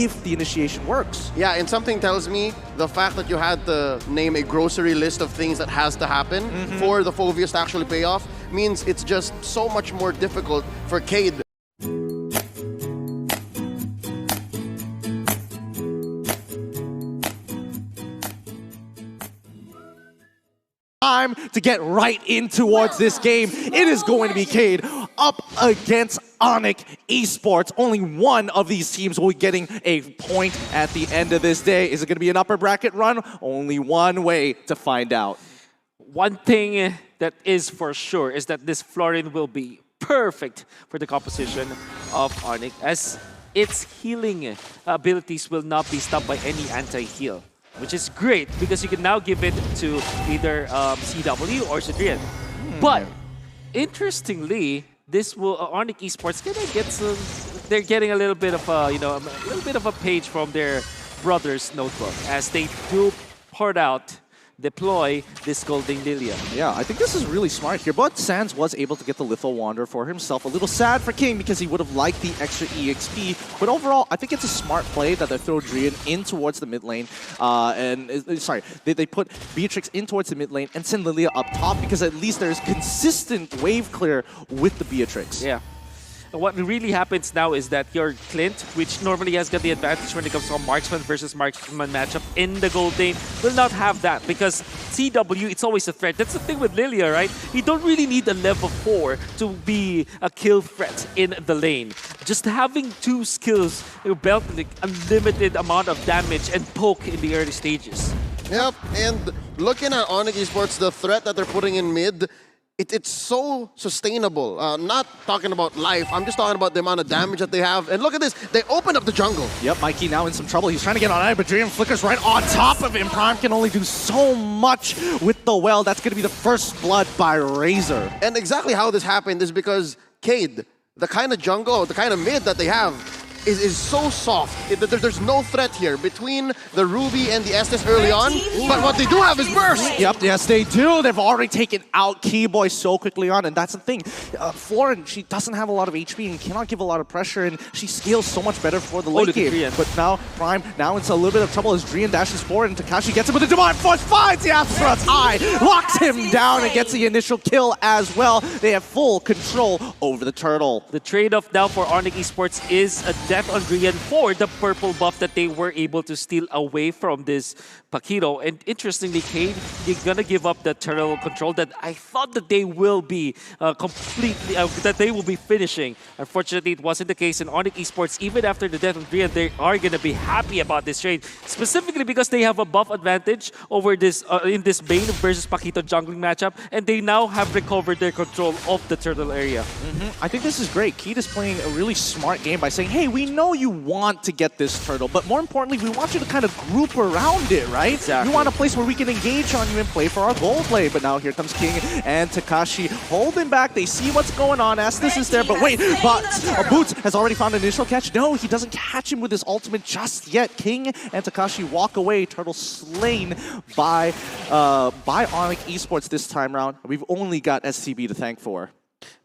if the initiation works. Yeah, and something tells me the fact that you had to name a grocery list of things that has to happen for the Phobias to actually pay off means it's just so much more difficult for KEYD. Time to get right in towards this game. It is going to be KEYD up against ONIC Esports. Only one of these teams will be getting a point at the end of this day. Is it going to be an upper bracket run? Only one way to find out. One thing that is for sure is that this Florin will be perfect for the composition of ONIC, as its healing abilities will not be stopped by any anti-heal, which is great because you can now give it to either CW or Sidrian. But interestingly, this will ONIC Esports gonna get some. They're getting a little bit of a a little bit of a page from their brother's notebook as they do part out. Deploy this Golden Lilia. Yeah, I think this is really smart here, but Sans was able to get the Litho Wanderer for himself. A little sad for King because he would have liked the extra EXP, but overall, I think it's a smart play that they throw Drian in towards the mid lane, they put Beatrix in towards the mid lane and send Lilia up top because at least there's consistent wave clear with the Beatrix. Yeah. What really happens now is that your Clint, which normally has got the advantage when it comes to a marksman versus marksman matchup in the gold lane, will not have that because CW, it's always a threat. That's the thing with Lilia, right? You don't really need a level 4 to be a kill threat in the lane. Just having 2 skills, belt like unlimited amount of damage and poke in the early stages. Yep, and looking at ONIC Esports, the threat that they're putting in mid, it's so sustainable. Not talking about life, I'm just talking about the amount of damage that they have. And look at this, they opened up the jungle. Yep, Mikey now in some trouble. He's trying to get on it, but Dream flickers right on top of him. Prime can only do so much with the well. That's going to be the first blood by Razor. And exactly how this happened is because KEYD, the kind of jungle, the kind of mid that they have, is so soft. There's no threat here between the Ruby and the Estes early on, but what they do have is burst. Yep, yes they do. They've already taken out Keyboy so quickly on, and that's the thing. Florin, she doesn't have a lot of HP and cannot give a lot of pressure, and she scales so much better for the late game. But now, Prime, now it's a little bit of trouble as Drian dashes forward, and Takashi gets him with a Divine Force, finds the Astral's eye, locks him down, and gets the initial kill as well. They have full control over the turtle. The trade-off now for ONIC Esports is a death on Drian for the purple buff that they were able to steal away from this Paquito. And interestingly, KEYD, you're gonna give up the turtle control that I thought that they will be that they will be finishing. Unfortunately, it wasn't the case in ONIC Esports. Even after the death of Drian, they are gonna be happy about this trade, specifically because they have a buff advantage over this in this Bane versus Paquito jungling matchup, and they now have recovered their control of the turtle area. I think this is great. KEYD is playing a really smart game by saying, hey, we know you want to get this turtle, but more importantly, we want you to kind of group around it, right? Exactly. You want a place where we can engage on you and play for our goal play. But now here comes King and Takashi holding back. They see what's going on. Estes is there, but wait, but Boots has already found an initial catch. No, he doesn't catch him with his ultimate just yet. King and Takashi walk away. Turtle slain by ONIC Esports this time around. We've only got SCB to thank for.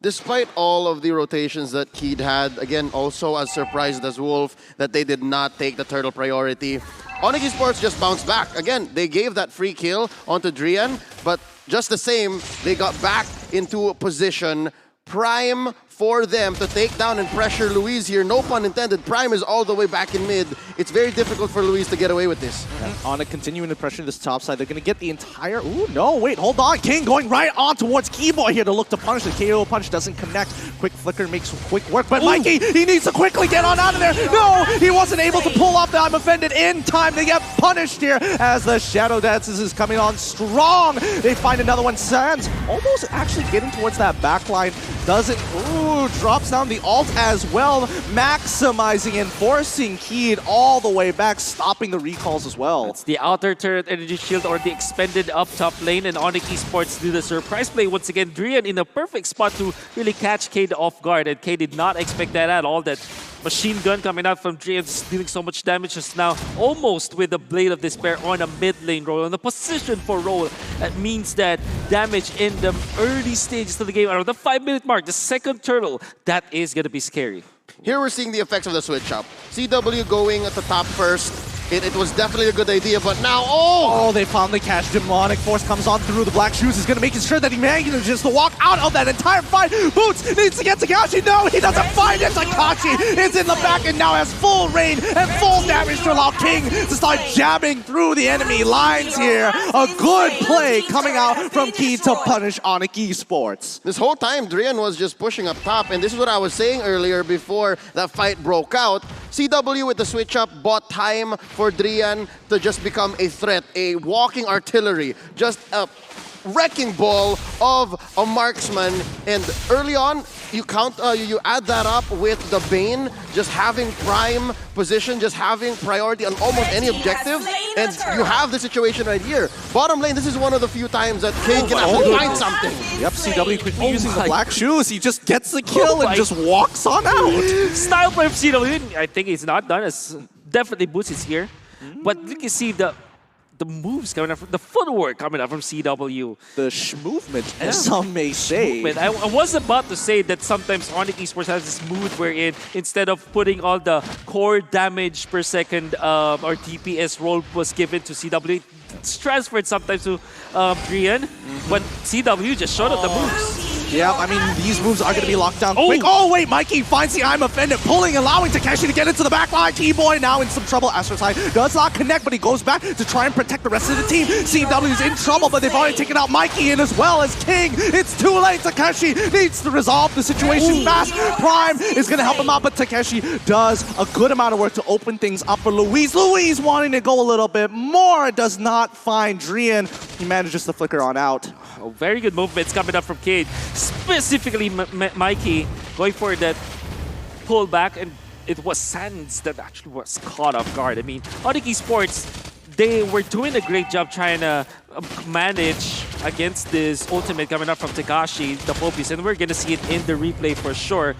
Despite all of the rotations that KEYD had, again, also as surprised as Wolf that they did not take the turtle priority, ONIC Esports just bounced back. Again, they gave that free kill onto Drian, but just the same, they got back into a position. Prime for them to take down and pressure Luis here. No pun intended. Prime is all the way back in mid. It's very difficult for Luis to get away with this. ONIC continuing to pressure this top side. They're going to get the entire... Ooh, no, wait, hold on. King going right on towards Keyboy here to look to punish. The KO punch doesn't connect. Quick flicker makes quick work, but Mikey, he needs to quickly get on out of there. No, he wasn't able to pull off the I'm offended in time. They get punished here as the Shadow Dances is coming on strong. They find another one. Sans almost actually getting towards that backline. Doesn't... Ooh, drops down the ult as well, maximizing and forcing KEYD all the way back, stopping the recalls as well. It's the outer turret energy shield or the expended up top lane, and ONIC Esports do the surprise play once again. Drian in a perfect spot to really catch KEYD off guard, and KEYD did not expect that at all. That machine gun coming out from Drian, dealing so much damage just now, almost with the Blade of Despair on a mid lane roll, on the position for roll. That means that damage in the early stages of the game, around the 5-minute mark, the second turtle, that is going to be scary. Here we're seeing the effects of the switch up. CW going at the top first. It was definitely a good idea, but now, Oh, they finally catch Demonic Force comes on through. The Black Shoes is going to make sure that he manages to walk out of that entire fight. Boots needs to get Takashi. No, he doesn't find it. Takashi is in the back and now has full reign and full damage to allow King to start jabbing through the enemy lines here. A good play coming out from KEYD to punish ONIC Esports. This whole time, Drian was just pushing up top, and this is what I was saying earlier before that fight broke out. CW with the switch up bought time for Drian to just become a threat, a walking artillery, just a wrecking ball of a marksman. And early on, you add that up with the Bane just having prime position, just having priority on almost any objective, and you have the situation right here. Bottom lane, this is one of the few times that KEYD can actually find something. Yep, CW quickly using the Black Shoes. He just gets the kill and just walks on out. Style play of CW. I think it's not done. As definitely Boots is here, but you can see the moves coming up, the footwork coming up from CW. The movement, as some may say. I was about to say that sometimes ONIC Esports has this mood wherein instead of putting all the core damage per second or DPS role was given to CW, it's transferred sometimes to Drian, but CW just showed up the moves. Yeah, I mean, these moves are going to be locked down quick. Oh, wait, Mikey finds the I'm offended, pulling, allowing Takeshi to get into the back line. T-Boy now in some trouble. Astroside does not connect, but he goes back to try and protect the rest of the team. CW's in trouble, but they've already taken out Mikey in as well as King. It's too late. Takeshi needs to resolve the situation fast. Prime is going to help him out, but Takeshi does a good amount of work to open things up for Louise. Louise wanting to go a little bit more, does not find Drian. He manages to flicker on out. Oh, very good movements coming up from KEYD. Specifically, Mikey going for that pullback, and it was Sands that actually was caught off guard. I mean, ONIC Esports, they were doing a great job trying to manage against this ultimate coming up from Takashi, the Popies, and we're going to see it in the replay for sure.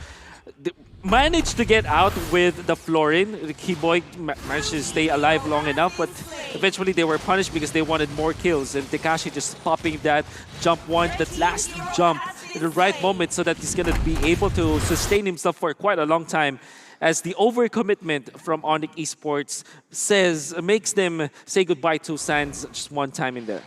Managed to get out with the Florin. The Keyboy managed to stay alive long enough, but eventually they were punished because they wanted more kills. And Takashi just popping that jump one, that last jump in the right moment so that he's going to be able to sustain himself for quite a long time. As the overcommitment from ONIC Esports makes them say goodbye to Sands just one time in there.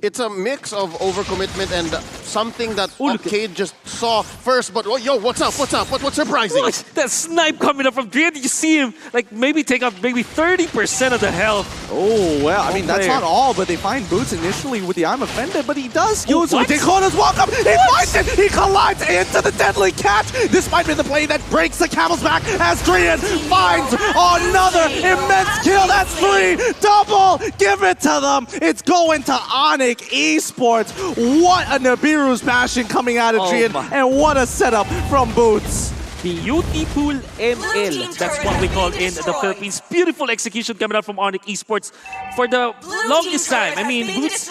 It's a mix of overcommitment and something that KEYD just saw first, but yo, what's up? What's surprising? Look, that snipe coming up from Drian. You see him like maybe take out maybe 30% of the health. Oh, well, I mean, that's not all, but they find Boots initially with the I'm offended, but he does use with Dakota's welcome. He finds it. He collides into the deadly catch. This might be the play that breaks the camel's back as Drian finds another immense kill. That's 3. Double. Give it to them. It's going to ONIC Esports. What a Nibiru's passion coming out of Drian, and what a setup from Boots. Beautiful ML. That's what we call in the Philippines. Beautiful execution coming out from ONIC Esports for the longest time. I mean, Boots,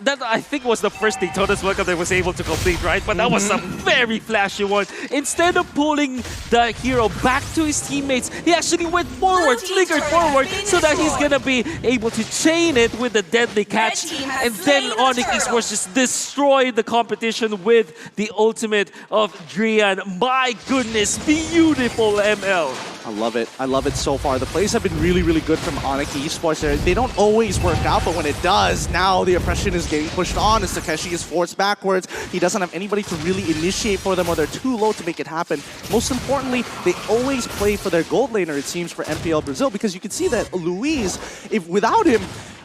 that I think was the first Daytona's welcome that was able to complete, right? But that was a very flashy one. Instead of pulling the hero back to his teammates, he actually went forward, flickered forward, so that he's gonna be able to chain it with the deadly catch. And then ONIC Esports just destroyed the competition with the ultimate of Drian. My goodness, beautiful ML. I love it. I love it so far. The plays have been really, really good from ONIC Esports. They don't always work out, but when it does, now the oppression is getting pushed on as Takeshi is forced backwards. He doesn't have anybody to really initiate for them, or they're too low to make it happen. Most importantly, they always play for their gold laner, it seems, for MPL Brazil, because you can see that Luis, if without him,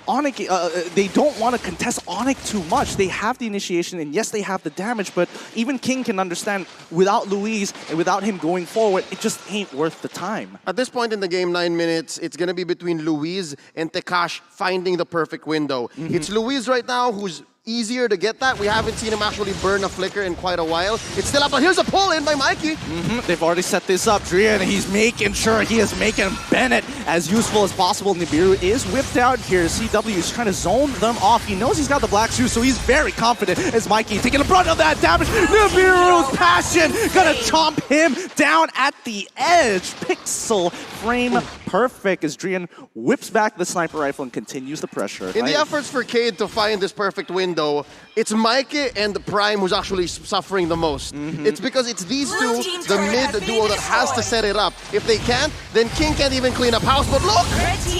ONIC, they don't want to contest ONIC too much. They have the initiation, and yes, they have the damage, but even King can understand without Luis and without him going forward, it just ain't worth the time. At this point in the game, 9 minutes, it's going to be between Luis and Tekash finding the perfect window. It's Luis right now who's easier to get that. We haven't seen him actually burn a flicker in quite a while. It's still up, but here's a pull in by Mikey. They've already set this up. Drian, he's making sure he is making Bennett as useful as possible. Nibiru is whipped out here. CW is trying to zone them off. He knows he's got the Black Shoes, so he's very confident as Mikey taking the brunt of that damage. Nibiru's passion gonna chomp him down at the edge. Pixel frame perfect as Drian whips back the sniper rifle and continues the pressure. In the efforts for KEYD to find this perfect window, it's Mikey and Prime who's actually suffering the most. It's because it's these two, the mid duo, that has to set it up. If they can't, then King can't even clean up house. But look!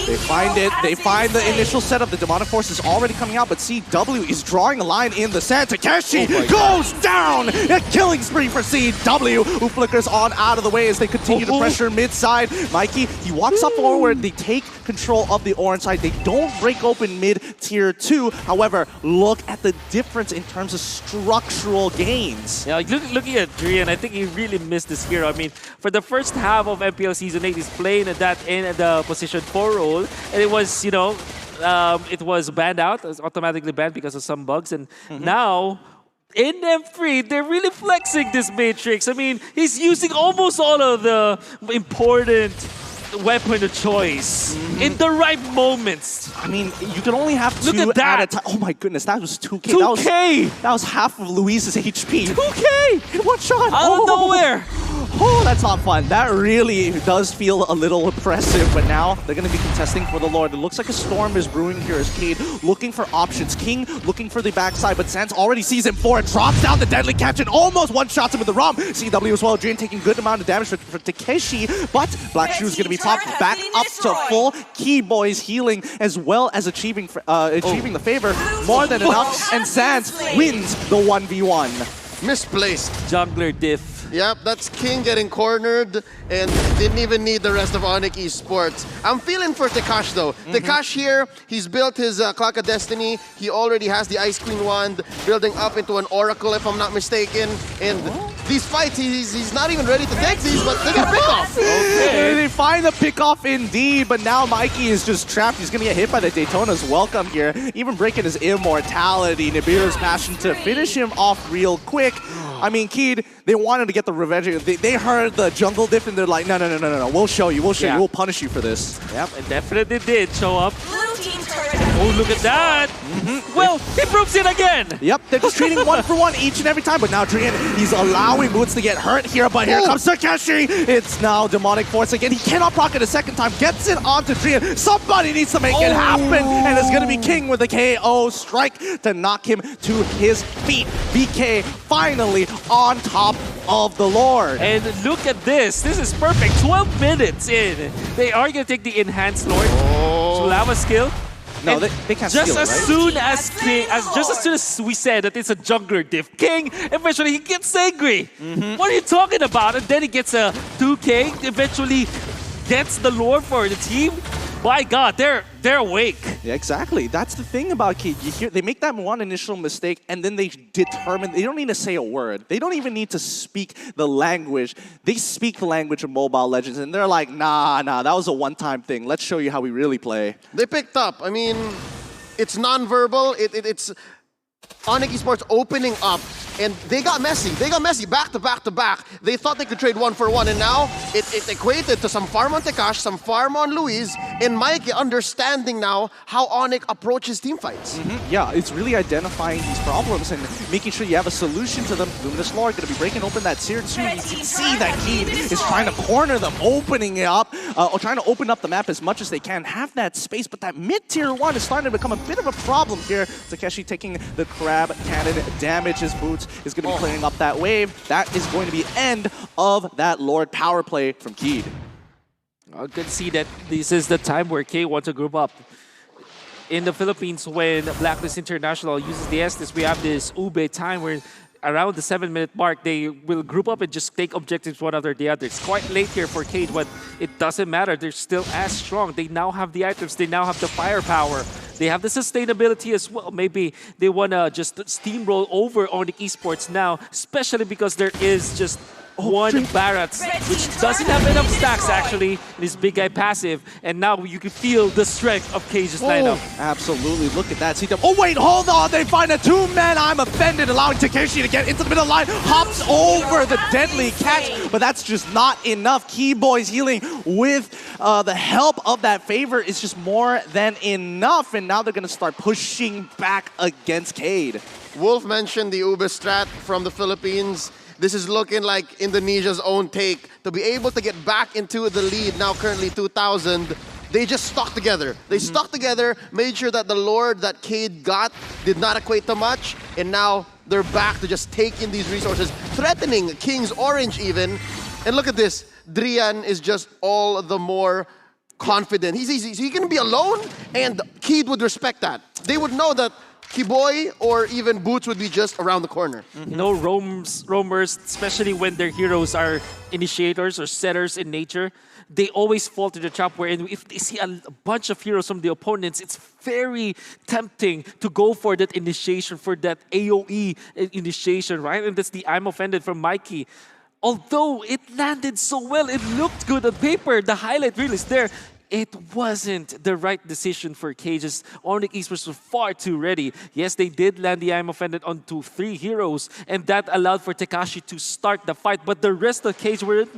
They find it. They find the initial setup. The demonic force is already coming out, but CW is drawing a line in the sand. Takeshi goes down! A killing spree for CW, who flickers on out of the way as they continue to pressure mid-side. Mikey, he walks up forward. They take control of the orange side. They don't break open mid-tier 2. However, look at the difference in terms of structural gains. Yeah, looking at Drian, I think he really missed this hero. I mean, for the first half of MPL Season 8, he's playing that in the position 4 role, and it was, it was banned out. It was automatically banned because of some bugs, and now in M3, they're really flexing this Matrix. I mean, he's using almost all of the important weapon of choice in the right moments. I mean, you can only have 2 Look at that. at a time. Oh my goodness, that was 2K. 2K! That was half of Luis's HP. 2K! In one shot. Out of nowhere! Oh, that's not fun. That really does feel a little oppressive, but now they're going to be contesting for the Lord. It looks like a storm is brewing here as KEYD looking for options. King looking for the backside, but Sans already sees him for it. Drops down the deadly catch and almost one-shots him with the ROM. CW as well. Drain taking good amount of damage for Takeshi, but Black Shoe is going to be popped back up to full. Keyboys healing as well as achieving the favor more than enough, and Sans wins the 1v1. Misplaced. Jungler diff. Yep, that's King getting cornered and didn't even need the rest of ONIC Esports. I'm feeling for Tekash though. Tekash here, he's built his Clock of Destiny. He already has the Ice Queen wand, building up into an Oracle if I'm not mistaken. And these fights, he's not even ready to take these, but they got a pick-off. Okay. They find the pick-off indeed, but now Mikey is just trapped. He's going to get hit by the Daytona's welcome here, even breaking his immortality. Nibiru's passion to finish him off real quick. I mean, KEYD, they wanted to get the revenge. They heard the jungle diff and they're like, no, we'll show you, we'll punish you for this. Yep, it definitely did show up. Oh, look at that! Well, he proves it again! Yep, they're just trading 1 for 1 each and every time, but now Drian, he's allowing Boots to get hurt here, but here comes Takeshi! It's now Demonic Force again. He cannot proc it a second time, gets it onto Drian. Somebody needs to make it happen, and it's gonna be King with a KO strike to knock him to his feet. BK finally on top of the Lord. And look at this. This is perfect. 12 minutes in. They are going to take the enhanced Lord. So we'll have a skill. No, they can't just steal as it, right? soon as King, just as soon as we said that it's a jungler diff, King eventually he gets angry. What are you talking about? And then he gets a 2K. Eventually gets the Lord for the team. My God, they're awake. Yeah, exactly. That's the thing about KEYD. You hear they make that one initial mistake, and then they determine they don't need to say a word. They don't even need to speak the language. They speak the language of Mobile Legends, and they're like, nah, that was a one-time thing. Let's show you how we really play. They picked up. I mean, it's non-verbal. It's ONIC Esports opening up, and they got messy. They got messy back to back to back. They thought they could trade 1 for 1, and now it equated to some farm on Tekash, some farm on Luis, and Mikey understanding now how ONIC approaches team fights. Yeah, it's really identifying these problems and making sure you have a solution to them. Luminous Lord going to be breaking open that tier 2. You can see that KEYD is trying to corner them, opening it up, or trying to open up the map as much as they can. Have that space, but that mid-tier 1 is starting to become a bit of a problem here. Takeshi taking the crab cannon damage. His Boots is going to be clearing up that wave. That is going to be end of that Lord power play from KEYD. I can see that this is the time where K wants to group up. In the Philippines, when Blacklist International uses the Estes, we have this Ube time where around the 7-minute mark, they will group up and just take objectives one after the other. It's quite late here for KEYD, but it doesn't matter. They're still as strong. They now have the items. They now have the firepower. They have the sustainability as well. Maybe they want to just steamroll over ONIC Esports now, especially because there is just one Barats, which doesn't have enough stacks actually in his big guy passive, and now you can feel the strength of Cage's lineup. Absolutely, look at that. Oh wait, hold on, they find a 2-man. I'm offended, allowing Takeshi to get into the middle of the line, hops over the deadly catch, but that's just not enough. Keyboys healing with the help of that favor is just more than enough, and now they're gonna start pushing back against KEYD. Wolf mentioned the Ube strat from the Philippines. This is looking like Indonesia's own take. To be able to get back into the lead, now currently 2,000, they just stuck together. They stuck together, made sure that the Lord that KEYD got did not equate to much, and now they're back to just take in these resources, threatening King's Orange even. And look at this. Drian is just all the more confident. He's going to be alone, and KEYD would respect that. They would know that Kiboy or even Boots would be just around the corner. No roamers, especially when their heroes are initiators or setters in nature. They always fall to the trap where if they see a bunch of heroes from the opponents, it's very tempting to go for that initiation, for that AoE initiation, right? And that's the I'm offended from Mikey. Although it landed so well, it looked good on paper, the highlight reel is there. It wasn't the right decision for Cages. ONIC Esports was far too ready. Yes, they did land the I'm offended onto 3 heroes, and that allowed for Tekashi to start the fight, but the rest of Cage weren't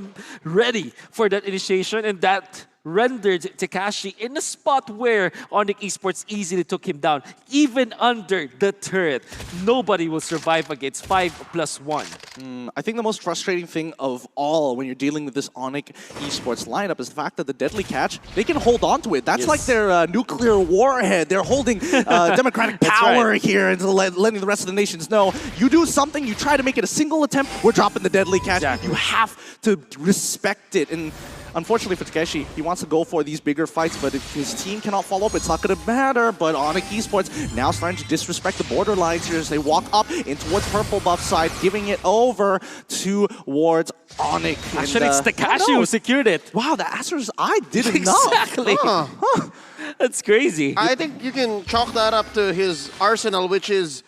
ready for that initiation, and that rendered Tekashi in a spot where ONIC Esports easily took him down. Even under the turret, nobody will survive against 5+1. I think the most frustrating thing of all when you're dealing with this ONIC Esports lineup is the fact that the Deadly Catch, they can hold on to it. That's like their nuclear warhead. They're holding democratic power here and letting the rest of the nations know, you do something, you try to make it a single attempt, we're dropping the Deadly Catch. Exactly. You have to respect it. And unfortunately for Takeshi, he wants to go for these bigger fights, but if his team cannot follow up, it's not going to matter. But ONIC Esports now starting to disrespect the borderlines here as they walk up in towards purple buff side, giving it over towards ONIC. Actually, it's Tekashi who secured it. Wow, the Astra's eye didn't know. Exactly. That's crazy. I think you can chalk that up to his arsenal, which is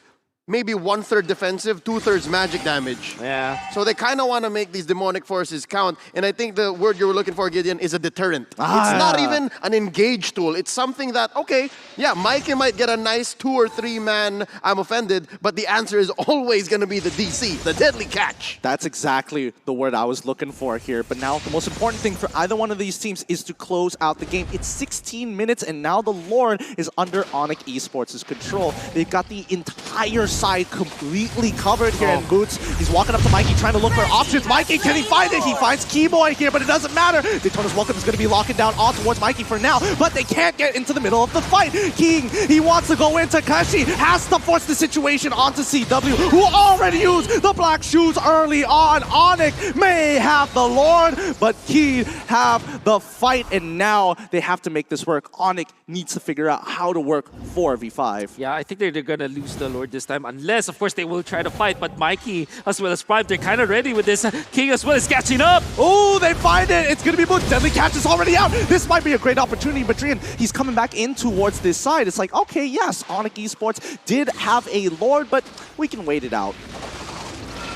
maybe 1/3 defensive, 2/3 magic damage. Yeah. So they kind of want to make these demonic forces count. And I think the word you were looking for, Gideon, is a deterrent. It's not even an engage tool. It's something that, okay, yeah, Mikey might get a nice 2 or 3 man, I'm offended, but the answer is always going to be the DC, the Deadly Catch. That's exactly the word I was looking for here. But now the most important thing for either one of these teams is to close out the game. It's 16 minutes, and now the Lord is under ONIC Esports' control. They've got the entire side completely covered here, and Boots, he's walking up to Mikey trying to look for options. Mikey, can he find it? He finds Keyboy here, but it doesn't matter. Daytona's Welcome is going to be locking down on towards Mikey for now, but they can't get into the middle of the fight. King, he wants to go in. Tekashi has to force the situation onto CW, who already used the black shoes early on. ONIC may have the Lord, but KEYD have the fight, and now they have to make this work. ONIC needs to figure out how to work 4v5. Yeah, I think they're going to lose the Lord this time. Unless, of course, they will try to fight. But Mikey, as well as Prime, they're kind of ready with this. King as well is catching up. Oh, they find it. It's going to be Boots. Deadly Catch is already out. This might be a great opportunity. But Drian, he's coming back in towards this side. It's like, okay, yes, ONIC Esports did have a Lord, but we can wait it out.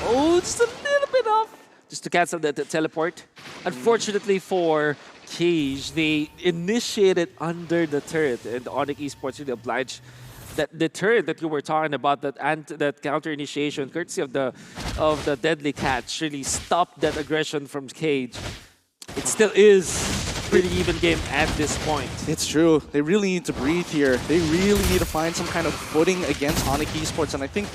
Oh, just a little bit off. Just to cancel the teleport. Unfortunately for Cage, they initiated under the turret. And ONIC Esports really obliged that the turret that you were talking about, that counter initiation, courtesy of the Deadly Catch, really stopped that aggression from Cage. It still is a pretty even game at this point. It's true. They really need to breathe here. They really need to find some kind of footing against ONIC Esports, and I think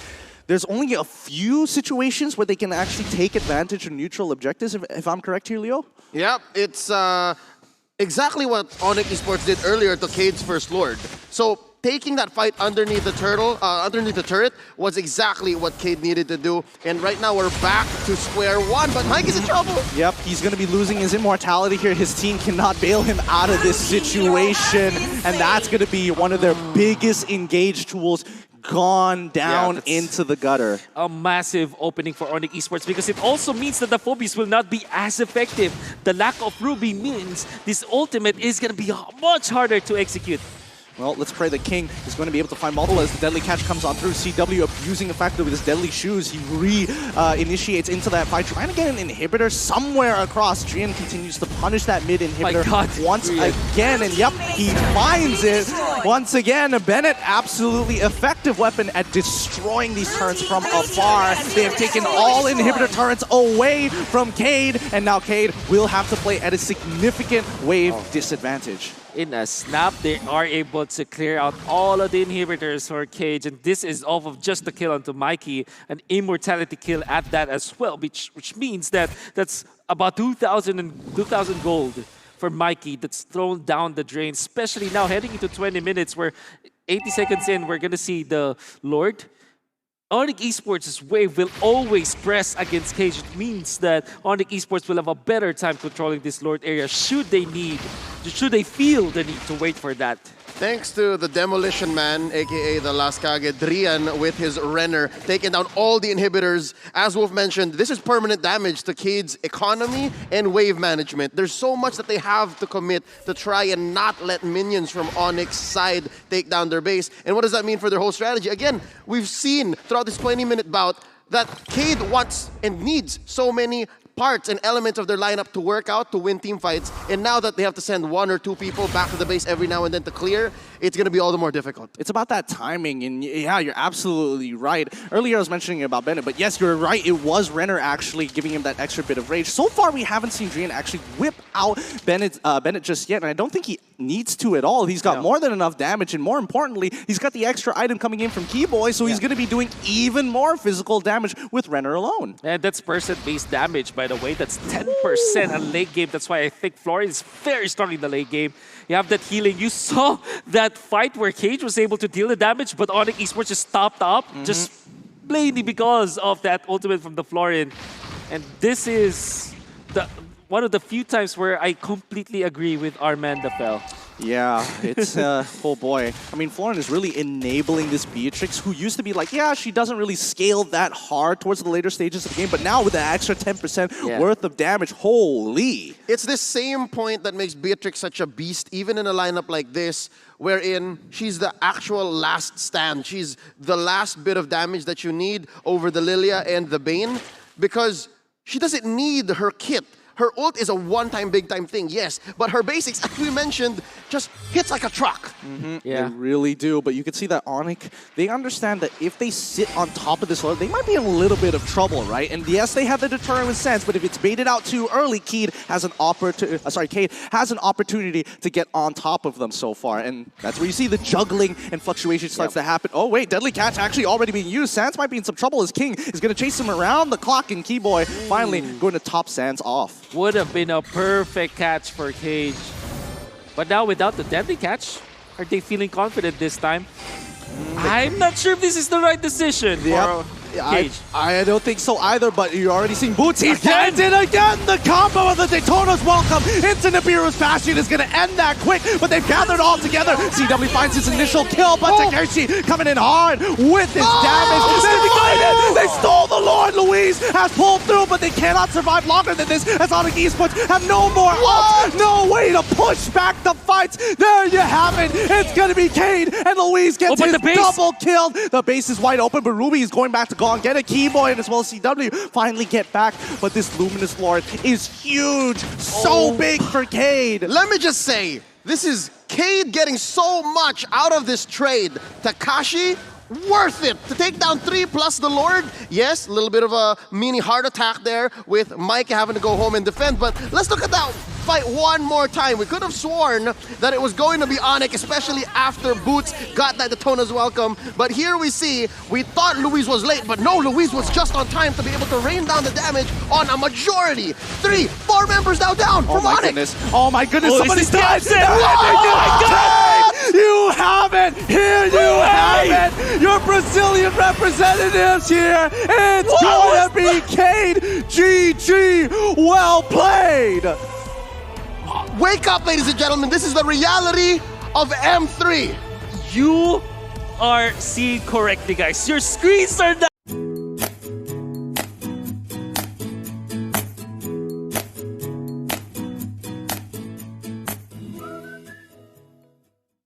there's only a few situations where they can actually take advantage of neutral objectives, if I'm correct here, Leo? Yeah, it's exactly what ONIC Esports did earlier to Cade's first Lord. So taking that fight underneath the turret was exactly what KEYD needed to do. And right now we're back to square one, but Mike is in trouble. Yep, he's going to be losing his immortality here. His team cannot bail him out of this situation. And that's going to be one of their biggest engage tools gone down into the gutter. A massive opening for ONIC Esports because it also means that the Phobies will not be as effective. The lack of Ruby means this ultimate is going to be much harder to execute. Well, let's pray that King is going to be able to find multiple as the Deadly Catch comes on through. CW abusing the fact that with his Deadly Shoes, he initiates into that fight, trying to get an inhibitor somewhere across. Drian continues to punish that mid inhibitor once again, and yep, he finds it. Once again, Bennett, absolutely effective weapon at destroying these turrets from afar. They have taken all inhibitor turrets away from KEYD, and now KEYD will have to play at a significant wave disadvantage. in a snap, they are able to clear out all of the inhibitors for Cage, and this is off of just the kill onto Mikey, an immortality kill at that as well, which means that that's about 2,000 gold for Mikey that's thrown down the drain, especially now heading into 20 minutes where 80 seconds in, we're going to see the Lord. ONIC Esports' wave will always press against Cage. It means that ONIC Esports will have a better time controlling this Lord area should they feel the need to wait for that. Thanks to the Demolition Man, aka the Last Kage, Drian with his Renner, taking down all the inhibitors. As Wolf mentioned, this is permanent damage to Cade's economy and wave management. There's so much that they have to commit to try and not let minions from ONIC's side take down their base. And what does that mean for their whole strategy? Again, we've seen throughout this 20-minute bout that Cade wants and needs so many parts and elements of their lineup to work out to win team fights, and now that they have to send 1 or 2 people back to the base every now and then to clear, it's going to be all the more difficult. It's about that timing, and yeah, you're absolutely right. Earlier I was mentioning about Bennett, but yes, you're right, it was Renner actually giving him that extra bit of rage. So far we haven't seen Drian actually whip out Bennett just yet, and I don't think he needs to at all. He's got more than enough damage, and more importantly, he's got the extra item coming in from Keyboy, so he's going to be doing even more physical damage with Renner alone. And that's percent-based damage, by the way. That's 10% a late game. That's why I think Florian is very strong in the late game. You have that healing. You saw that fight where Cage was able to deal the damage, but ONIC Esports just stopped up, just plainly because of that ultimate from the Florian. And this is one of the few times where I completely agree with Armanda Fell. Yeah, it's, oh boy. I mean, Florian is really enabling this Beatrix, who used to be like, yeah, she doesn't really scale that hard towards the later stages of the game, but now with the extra 10% worth of damage, holy. It's this same point that makes Beatrix such a beast, even in a lineup like this, wherein she's the actual last stand. She's the last bit of damage that you need over the Lilia and the Bane, because she doesn't need her kit. Her ult is a one-time, big-time thing, yes, but her basics, as we mentioned, just hits like a truck. Yeah, they really do, but you can see that ONIC, they understand that if they sit on top of this Lord, they might be in a little bit of trouble, right? And yes, they have the deterrent sense, but if it's baited out too early, Cade has an opportunity to get on top of them so far, and that's where you see the juggling and fluctuation starts to happen. Oh wait, Deadly Catch actually already being used. Sans might be in some trouble as King is going to chase him around the clock, and Keyboy finally going to top Sans off. Would have been a perfect catch for Cage. But now without the deadly catch, are they feeling confident this time? I'm not sure if this is the right decision for Cage. I don't think so either, but you're already seeing Boots. He finds it again! The combo of the Daytona's welcome into Nibiru's Bastion is going to end that quick, but they've gathered all together. CW finds his initial kill, but Takeshi coming in hard with his damage. They stole the Lord! Louise has pulled through, but they cannot survive longer than this as ONIC Esports have no more ult. No way to push back the fights. There you have it. It's going to be Cade, and Louise gets his double killed. The base is wide open, but Ruby is going back to go and get a Keyboy, and as well as CW finally get back, but this Luminous Lord is huge, so big for Cade. Let me just say, this is Cade getting so much out of this trade. Takashi, worth it to take down 3 plus the Lord. Yes, a little bit of a mini heart attack there with Mike having to go home and defend, but let's look at that fight one more time. We could have sworn that it was going to be ONIC, especially after Boots got that Daytona's welcome, but here we see, we thought Louise was late, but no, Louise was just on time to be able to rain down the damage on a majority. 4 members now down from ONIC. Oh my goodness, somebody's died! Oh You have it! Here you have it! Your Brazilian representatives here! It's gonna be Cade! GG! Well played! Wake up, ladies and gentlemen. This is the reality of M3. You are seeing correctly, guys. Your screens are down.